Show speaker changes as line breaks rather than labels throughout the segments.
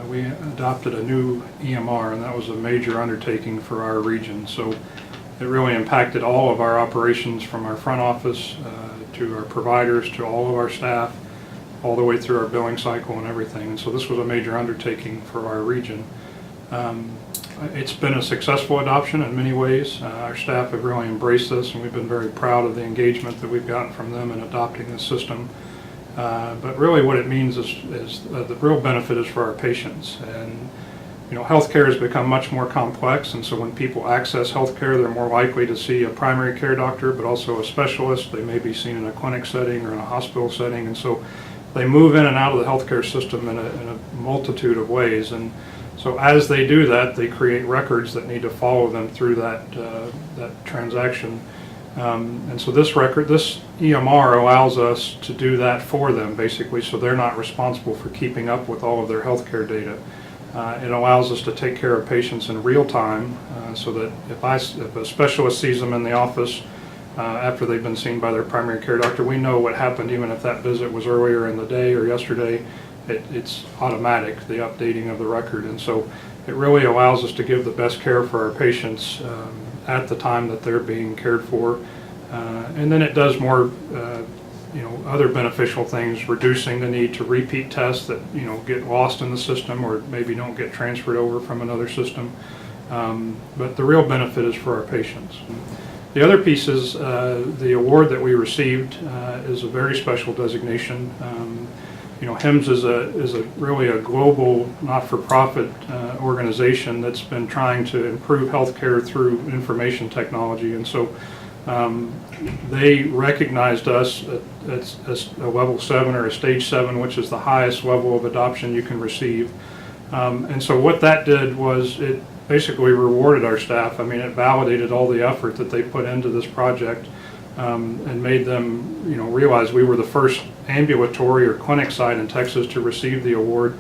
we adopted a new EMR, and that was a major undertaking for our region. So it really impacted all of our operations, from our front office to our providers to all of our staff, all the way through our billing cycle and everything. And so this was a major undertaking for our region. It's been a successful adoption in many ways. Our staff have really embraced this, and we've been very proud of the engagement that we've gotten from them in adopting the system. But really what it means is the real benefit is for our patients. And healthcare has become much more complex, and so when people access healthcare, they're more likely to see a primary care doctor, but also a specialist. They may be seen in a clinic setting or in a hospital setting, and so they move in and out of the healthcare system in a multitude of ways. And so as they do that, they create records that need to follow them through that transaction. And so this EMR allows us to do that for them, basically, so they're not responsible for keeping up with all of their healthcare data. It allows us to take care of patients in real time, so that if a specialist sees them in the office after they've been seen by their primary care doctor, we know what happened, even if that visit was earlier in the day or yesterday. It's automatic, the updating of the record, and so it really allows us to give the best care for our patients at the time that they're being cared for. And then it does more other beneficial things, reducing the need to repeat tests that get lost in the system or maybe don't get transferred over from another system. But the real benefit is for our patients. The other piece is the award that we received is a very special designation. HIMSS is really a global not-for-profit organization that's been trying to improve healthcare through information technology, and so they recognized us at a level 7 or a stage 7, which is the highest level of adoption you can receive. And so what that did was it basically rewarded our staff. I mean, it validated all the effort that they put into this project, and made them realize we were the first ambulatory or clinic site in Texas to receive the award,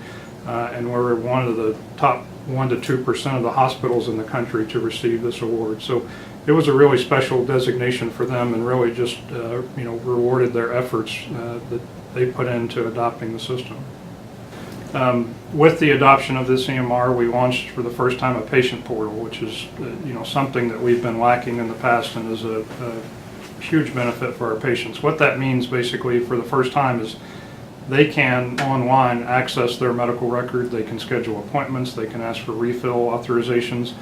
and we're one of the top 1 to 2% of the hospitals in the country to receive this award. So it was a really special designation for them, and really just rewarded their efforts that they put into adopting the system. With the adoption of this EMR, we launched for the first time a patient portal, which is something that we've been lacking in the past, and is a huge benefit for our patients. What that means basically for the first time is they can online access their medical record, they can schedule appointments, they can ask for refill authorizations,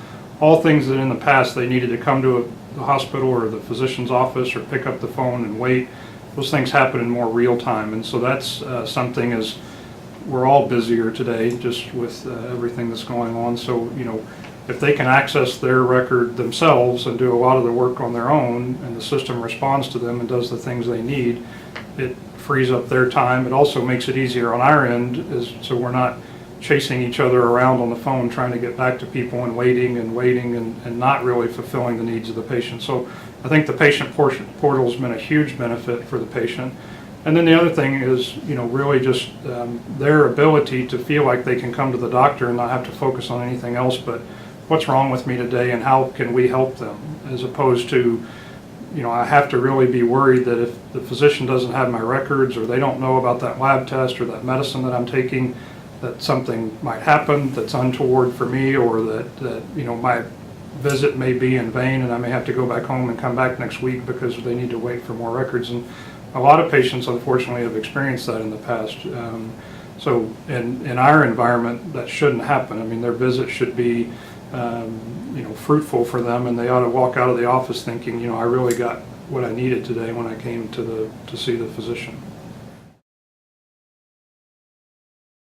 all things that in the past they needed to come to the hospital or the physician's office or pick up the phone and wait. Those things happen in more real time, and so that's something, as we're all busier today just with everything that's going on. So if they can access their record themselves and do a lot of the work on their own, and the system responds to them and does the things they need, it frees up their time. It also makes it easier on our end, so we're not chasing each other around on the phone trying to get back to people and waiting and not really fulfilling the needs of the patient. So I think the patient portal has been a huge benefit for the patient. And then the other thing is, really just their ability to feel like they can come to the doctor and not have to focus on anything else but what's wrong with me today and how can we help them, as opposed to, I have to really be worried that if the physician doesn't have my records, or they don't know about that lab test or that medicine that I'm taking, that something might happen that's untoward for me, or that my visit may be in vain and I may have to go back home and come back next week because they need to wait for more records. And a lot of patients, unfortunately, have experienced that in the past. So in our environment, that shouldn't happen. I mean, their visit should be fruitful for them, and they ought to walk out of the office thinking, I really got what I needed today when I came to see the physician.